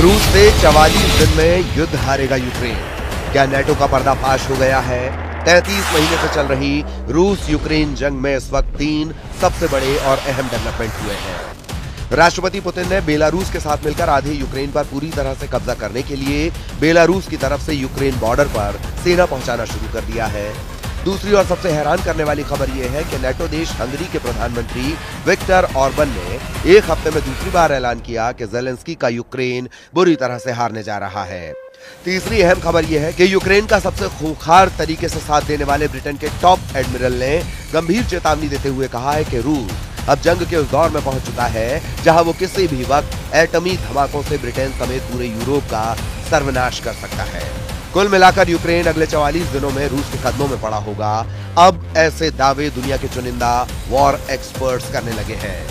रूस से 44 दिन में युद्ध हारेगा यूक्रेन। क्या नेटो का पर्दाफाश हो गया है? 33 महीने से चल रही रूस यूक्रेन जंग में इस वक्त 3 सबसे बड़े और अहम डेवलपमेंट हुए हैं। राष्ट्रपति पुतिन ने बेलारूस के साथ मिलकर आधे यूक्रेन पर पूरी तरह से कब्जा करने के लिए बेलारूस की तरफ से यूक्रेन बॉर्डर पर सेना पहुंचाना शुरू कर दिया है। दूसरी और सबसे हैरान करने वाली खबर यह है कि नेटो देश हंगरी के प्रधानमंत्री विक्टर ऑर्बन ने एक हफ्ते में दूसरी बार ऐलान किया कि जेलेंस्की का यूक्रेन बुरी तरह से हारने जा रहा है। तीसरी अहम खबर यह है कि यूक्रेन का सबसे खूंखार तरीके से साथ देने वाले ब्रिटेन के टॉप एडमिरल ने गंभीर चेतावनी देते हुए कहा है कि रूस अब जंग के उस दौर में पहुंच चुका है जहां वो किसी भी वक्त एटमी धमाकों से ब्रिटेन समेत पूरे यूरोप का सर्वनाश कर सकता है। कुल मिलाकर यूक्रेन अगले 44 दिनों में रूस के कदमों में पड़ा होगा। अब ऐसे दावे दुनिया के चुनिंदा वॉर एक्सपर्ट्स करने लगे हैं।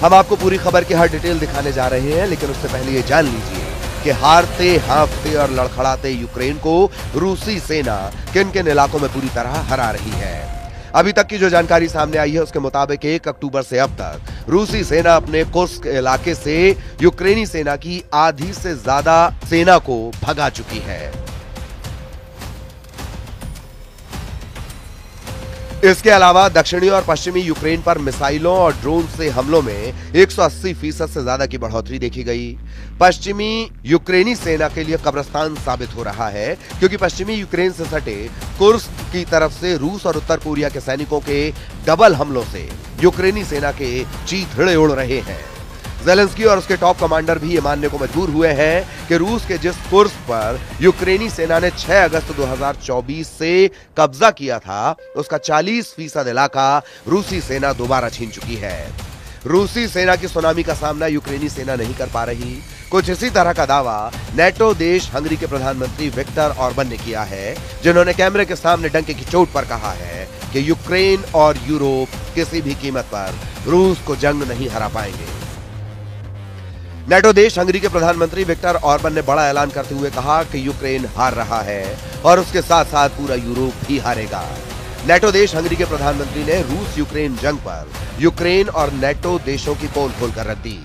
हम आपको पूरी खबर की हर डिटेल दिखाने जा रहे हैं, लेकिन उससे पहले ये जान लीजिए कि हारते हांफते और लड़खड़ाते यूक्रेन को रूसी सेना किन किन इलाकों में पूरी तरह हरा रही है। अभी तक की जो जानकारी सामने आई है उसके मुताबिक 1 अक्टूबर से अब तक रूसी सेना अपने कुर्स्क इलाके से यूक्रेनी सेना की आधी से ज्यादा सेना को भगा चुकी है। इसके अलावा दक्षिणी और पश्चिमी यूक्रेन पर मिसाइलों और ड्रोन से हमलों में 180% से ज्यादा की बढ़ोतरी देखी गई। पश्चिमी यूक्रेनी सेना के लिए कब्रिस्तान साबित हो रहा है, क्योंकि पश्चिमी यूक्रेन से सटे कुर्स्क की तरफ से रूस और उत्तर कोरिया के सैनिकों के डबल हमलों से यूक्रेनी सेना के चीथड़े उड़ रहे हैं। जेलेंस्की और उसके टॉप कमांडर भी ये मानने को मजबूर हुए हैं कि रूस के जिस कुर्स्क पर यूक्रेनी सेना ने 6 अगस्त 2024 से कब्जा किया था, उसका 40% इलाका रूसी सेना दोबारा छीन चुकी है। रूसी सेना की सुनामी का सामना यूक्रेनी सेना नहीं कर पा रही। कुछ इसी तरह का दावा नेटो देश हंगरी के प्रधानमंत्री विक्टर ऑर्बन ने किया है, जिन्होंने कैमरे के सामने डंके की चोट पर कहा है कि यूक्रेन और यूरोप किसी भी कीमत पर रूस को जंग नहीं हरा पाएंगे। नेटो देश हंगरी के प्रधानमंत्री विक्टर ऑर्बन ने बड़ा ऐलान करते हुए कहा कि यूक्रेन हार रहा है और उसके साथ साथ पूरा यूरोप भी हारेगा। नेटो देश हंगरी के प्रधानमंत्री ने रूस यूक्रेन जंग पर यूक्रेन और नेटो देशों की पोल खोलकर रख दी।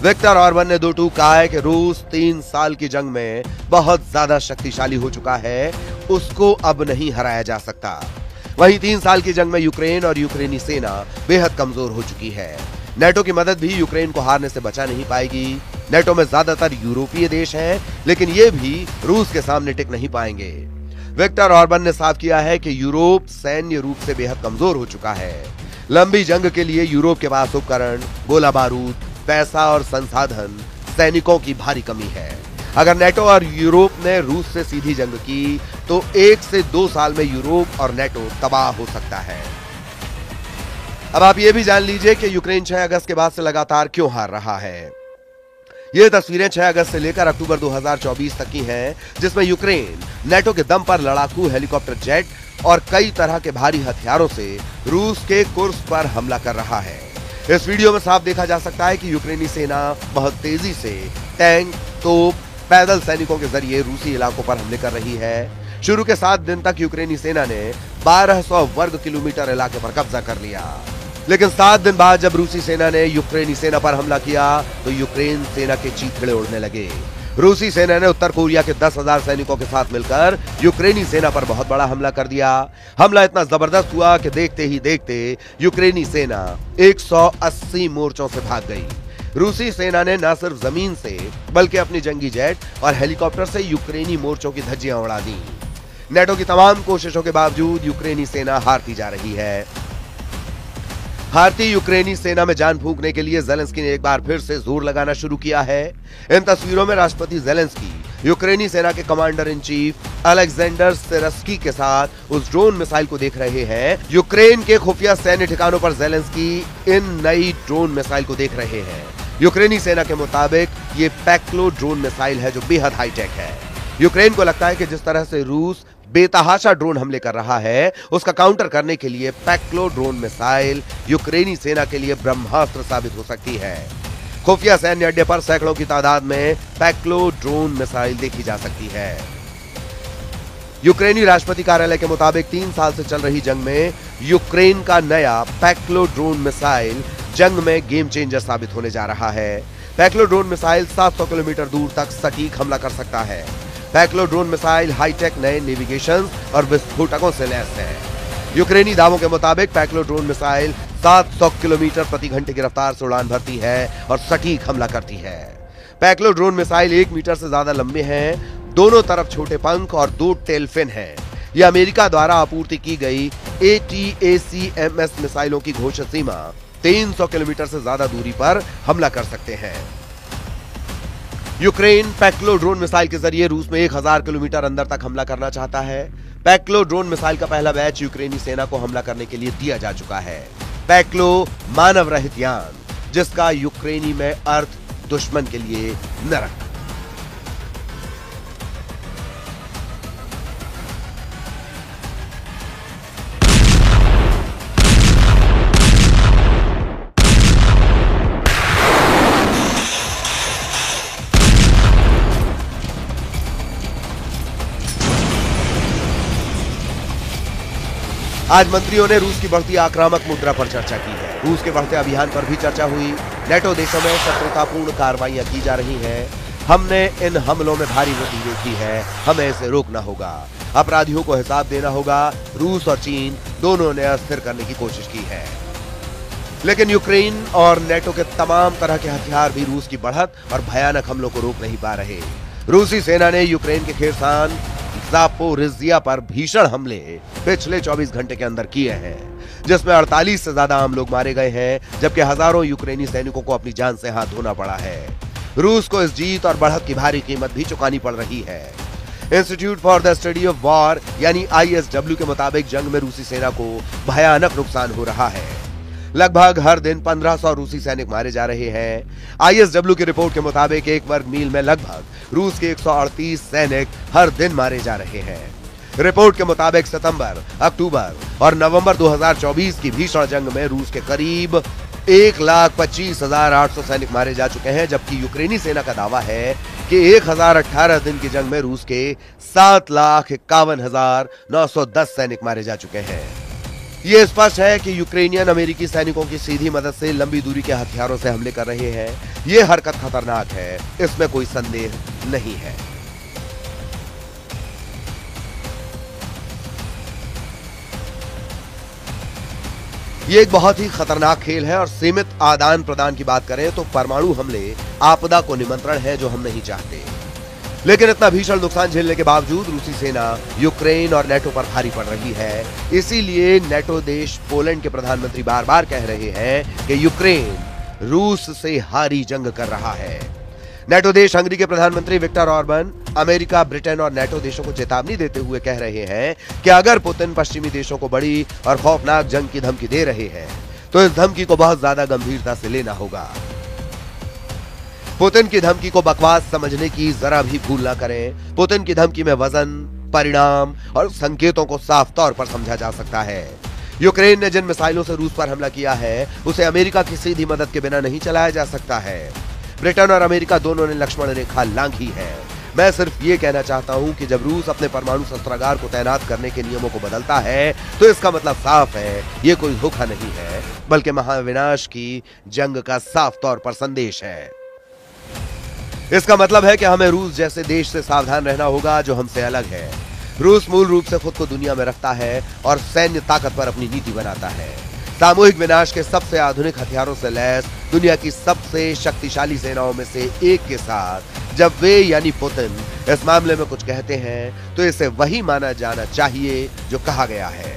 विक्टर ऑर्बन ने दो टूक कहा है कि रूस 3 साल की जंग में बहुत ज्यादा शक्तिशाली हो चुका है, उसको अब नहीं हराया जा सकता। वहीं 3 साल की जंग में यूक्रेन और यूक्रेनी सेना बेहद कमजोर हो चुकी है। नेटो की मदद भी यूक्रेन को हारने से बचा नहीं पाएगी। नेटो में ज्यादातर यूरोपीय देश हैं, लेकिन ये भी रूस के सामने टिक नहीं पाएंगे। विक्टर ऑर्बन ने साफ किया है कि यूरोप सैन्य रूप से बेहद कमजोर हो चुका है। लंबी जंग के लिए यूरोप के पास उपकरण, गोला बारूद, पैसा और संसाधन, सैनिकों की भारी कमी है। अगर नेटो और यूरोप ने रूस से सीधी जंग की तो 1 से 2 साल में यूरोप और नेटो तबाह हो सकता है। अब आप ये भी जान लीजिए कि यूक्रेन 6 अगस्त के बाद से लगातार क्यों हार रहा है। ये तस्वीरें 6 अगस्त से लेकर अक्टूबर 2024 तक की हैं, जिसमें यूक्रेन नेटो के दम पर लड़ाकू हेलीकॉप्टर जेट और कई तरह के भारी हथियारों से रूस के कुर्स्क पर हमला कर रहा है। इस वीडियो में साफ देखा जा सकता है कि यूक्रेनी सेना बहुत तेजी से टैंक, तोप, पैदल सैनिकों के जरिए रूसी इलाकों पर हमले कर रही है। शुरू के 7 दिन तक यूक्रेनी सेना ने 1200 वर्ग किलोमीटर इलाके पर कब्जा कर लिया, लेकिन 7 दिन बाद जब रूसी सेना ने यूक्रेनी सेना पर हमला किया तो यूक्रेन सेना के चीथड़े उड़ने लगे। रूसी सेना ने उत्तर कोरिया के 10,000 सैनिकों के साथ मिलकर यूक्रेनी सेना पर बहुत बड़ा हमला कर दिया। हमला इतना जबरदस्त हुआ कि देखते ही देखते यूक्रेनी सेना 180 मोर्चों से भाग गई। रूसी सेना ने न सिर्फ जमीन से बल्कि अपनी जंगी जेट और हेलीकॉप्टर से यूक्रेनी मोर्चों की धज्जियां उड़ा दी। नेटो की तमाम कोशिशों के बावजूद यूक्रेनी सेना हारती जा रही है। भारतीय यूक्रेनी सेना में जान फूंकने के लिए जेलेंस्की ने एक बार फिर से जोर लगाना शुरू किया है। इन तस्वीरों में राष्ट्रपति जेलेंस्की यूक्रेनी सेना के कमांडर इन चीफ अलेक्जेंडर सिरस्की के साथ उस ड्रोन मिसाइल को देख रहे हैं। यूक्रेन के खुफिया सैन्य ठिकानों पर जेलेंस्की इन नई ड्रोन मिसाइल को देख रहे हैं। यूक्रेनी सेना के मुताबिक ये पैक्लो ड्रोन मिसाइल है, जो बेहद हाईटेक है। यूक्रेन को लगता है कि जिस तरह से रूस बेतहाशा ड्रोन हमले कर रहा है, उसका काउंटर करने के लिए पैक्लो ड्रोन मिसाइल यूक्रेनी सेना के लिए ब्रह्मास्त्र साबित हो सकती है। खुफिया सैन्य अड्डे पर सैकड़ों की तादाद में पैक्लो ड्रोन मिसाइल देखी जा सकती है। यूक्रेनी राष्ट्रपति कार्यालय के मुताबिक 3 साल से चल रही जंग में यूक्रेन का नया पैक्लो ड्रोन मिसाइल जंग में गेम चेंजर साबित होने जा रहा है। पैक्लो ड्रोन मिसाइल 700 किलोमीटर दूर तक सटीक हमला कर सकता है। पैक्लो ड्रोन मिसाइल हाईटेक नए नेविगेशन और विस्फोटकों से लैस है। यूक्रेनी दावों के मुताबिक पैक्लो ड्रोन मिसाइल 700 किलोमीटर प्रति घंटे की रफ्तार से उड़ान भरती है और सटीक हमला करती है। पैक्लो ड्रोन मिसाइल 1 मीटर से ज्यादा लंबे हैं, दोनों तरफ छोटे पंख और 2 टेल फिन हैं। यह अमेरिका द्वारा आपूर्ति की गई ATACMS मिसाइलों की घोषित सीमा 300 किलोमीटर से ज्यादा दूरी पर हमला कर सकते हैं। यूक्रेन पैक्लो ड्रोन मिसाइल के जरिए रूस में 1000 किलोमीटर अंदर तक हमला करना चाहता है। पैक्लो ड्रोन मिसाइल का पहला बैच यूक्रेनी सेना को हमला करने के लिए दिया जा चुका है। पैक्लो मानव रहित यान, जिसका यूक्रेनी में अर्थ दुश्मन के लिए नरक। आज मंत्रियों ने रूस की बढ़ती आक्रामक मुद्रा पर चर्चा की है। रूस के बढ़ते अभियान पर भी चर्चा हुई। नेटो देशों में शत्रुतापूर्ण कार्रवाइयां की जा रही हैं। हमने इन हमलों में भारी वृद्धि देखी है, हमें इसे रोकना होगा। अपराधियों को हिसाब देना होगा। रूस और चीन दोनों ने अस्थिर करने की कोशिश की है, लेकिन यूक्रेन और नेटो के तमाम तरह के हथियार भी रूस की बढ़त और भयानक हमलों को रोक नहीं पा रहे। रूसी सेना ने यूक्रेन के खेरसान ज़ापोरिज़िया पर भीषण हमले पिछले 24 घंटे के अंदर किए हैं, जिसमें 48 से ज्यादा आम लोग मारे गए हैं, जबकि हजारों यूक्रेनी सैनिकों को अपनी जान से हाथ धोना पड़ा है। रूस को इस जीत और बढ़त की भारी कीमत भी चुकानी पड़ रही है। Institute for the study of war यानी ISW के मुताबिक जंग में रूसी सेना को भयानक नुकसान हो रहा है। लगभग हर दिन 1500 रूसी सैनिक मारे जा रहे हैं। ISW की रिपोर्ट के मुताबिक 1 वर्ग मील में लगभग रूस के 138 सैनिक हर दिन मारे जा रहे हैं। रिपोर्ट के मुताबिक सितंबर, अक्टूबर और नवंबर 2024 की भीषण जंग में रूस के करीब 1,25,800 सैनिक मारे जा चुके हैं, जबकि यूक्रेनी सेना का दावा है कि 1018 दिन की जंग में रूस के 7,51,910 सैनिक मारे जा चुके हैं। ये स्पष्ट है कि यूक्रेनियन अमेरिकी सैनिकों की सीधी मदद से लंबी दूरी के हथियारों से हमले कर रहे हैं। ये हरकत खतरनाक है, इसमें कोई संदेह नहीं है। ये एक बहुत ही खतरनाक खेल है और सीमित आदान प्रदान की बात करें तो परमाणु हमले आपदा को निमंत्रण है, जो हम नहीं चाहते। लेकिन इतना भीषण नुकसान झेलने के बावजूद रूसी सेना यूक्रेन और नेटो पर भारी पड़ रही है। इसीलिए नेटो देश पोलैंड के प्रधानमंत्री बार बार कह रहे हैं कि यूक्रेन रूस से हारी जंग कर रहा है। नेटो देश हंगरी के प्रधानमंत्री विक्टर ऑर्बन अमेरिका, ब्रिटेन और नेटो देशों को चेतावनी देते हुए कह रहे हैं कि अगर पुतिन पश्चिमी देशों को बड़ी और खौफनाक जंग की धमकी दे रहे हैं तो इस धमकी को बहुत ज्यादा गंभीरता से लेना होगा। पुतिन की धमकी को बकवास समझने की जरा भी भूल ना करें। पुतिन की धमकी में वजन, परिणाम और संकेतों को साफ तौर पर समझा जा सकता है। यूक्रेन ने जिन मिसाइलों से रूस पर हमला किया है उसे अमेरिका की सीधी मदद के बिना नहीं चलाया जा सकता है। ब्रिटेन और अमेरिका दोनों ने लक्ष्मण रेखा लांघी है। मैं सिर्फ ये कहना चाहता हूं कि जब रूस अपने परमाणु शस्त्रागार को तैनात करने के नियमों को बदलता है तो इसका मतलब साफ है, ये कोई धोखा नहीं है, बल्कि महाविनाश की जंग का साफ तौर पर संदेश है। इसका मतलब है कि हमें रूस जैसे देश से सावधान रहना होगा जो हमसे अलग है। रूस मूल रूप से खुद को दुनिया में रखता है और सैन्य ताकत पर अपनी नीति बनाता है। सामूहिक विनाश के सबसे आधुनिक हथियारों से लैस दुनिया की सबसे शक्तिशाली सेनाओं में से एक के साथ जब वे यानी पुतिन इस मामले में कुछ कहते हैं तो इसे वही माना जाना चाहिए जो कहा गया है।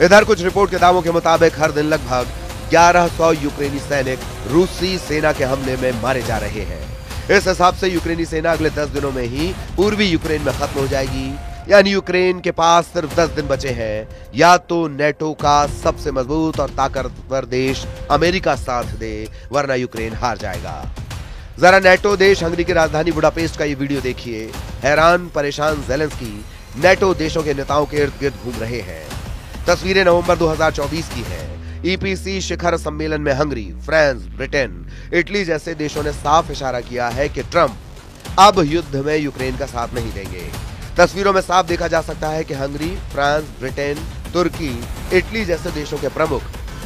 इधर कुछ रिपोर्ट के दावों के मुताबिक हर दिन लगभग 1100 यूक्रेनी सैनिक रूसी सेना के हमले में मारे जा रहे हैं। इस हिसाब से यूक्रेनी सेना अगले 10 दिनों में ही पूर्वी यूक्रेन में खत्म हो जाएगी। यानी यूक्रेन के पास सिर्फ 10 दिन बचे हैं। या तो नेटो का सबसे मजबूत और ताकतवर देश अमेरिका साथ दे, वरना यूक्रेन हार जाएगा। जरा नेटो देश हंगरी की राजधानी बुडापेस्ट का ये वीडियो देखिए। हैरान परेशान ज़ेलेंस्की नेटो देशों के नेताओं के इर्द गिर्द घूम रहे हैं। तस्वीरें नवंबर 2024 की हैं। EPC शिखर सम्मेलन में हंगरी, फ्रांस, ब्रिटेन, इटली जैसे देशों ने साफ इशारा किया है कि ट्रंप अब युद्ध में यूक्रेन का साथ नहीं देंगे। तस्वीरों में साफ देखा जा सकता है कि हंगरी, फ्रांस, ब्रिटेन, तुर्की, इटली जैसे देशों के प्रमुख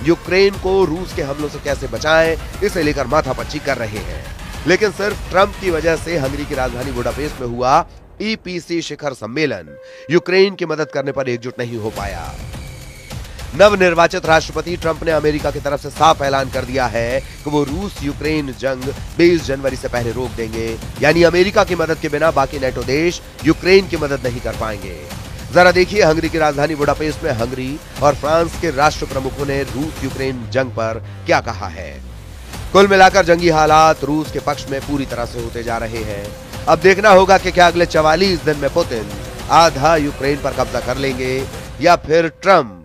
यूक्रेन को रूस के हमलों से कैसे बचाएं, इसे लेकर माथापच्ची कर रहे हैं। लेकिन सिर्फ ट्रंप की वजह से हंगरी की राजधानी बुडापेस्ट में हुआ ईपीसी शिखर सम्मेलन यूक्रेन की मदद करने पर एकजुट नहीं हो पाया। नवनिर्वाचित राष्ट्रपति ट्रंप ने अमेरिका की तरफ से साफ ऐलान कर दिया है कि वो रूस यूक्रेन जंग 20 जनवरी से पहले रोक देंगे, यानी अमेरिका की मदद के बिना बाकी नेटो देश यूक्रेन की मदद नहीं कर पाएंगे। जरा देखिए हंगरी की राजधानी बुडापेस्ट में हंगरी और फ्रांस के राष्ट्र प्रमुखों ने रूस यूक्रेन जंग पर क्या कहा है। कुल मिलाकर जंगी हालात रूस के पक्ष में पूरी तरह से होते जा रहे हैं। अब देखना होगा कि क्या अगले 44 दिन में पुतिन आधा यूक्रेन पर कब्जा कर लेंगे या फिर ट्रंप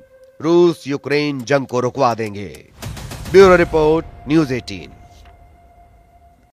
रूस यूक्रेन जंग को रुकवा देंगे। Bureau report, news 18।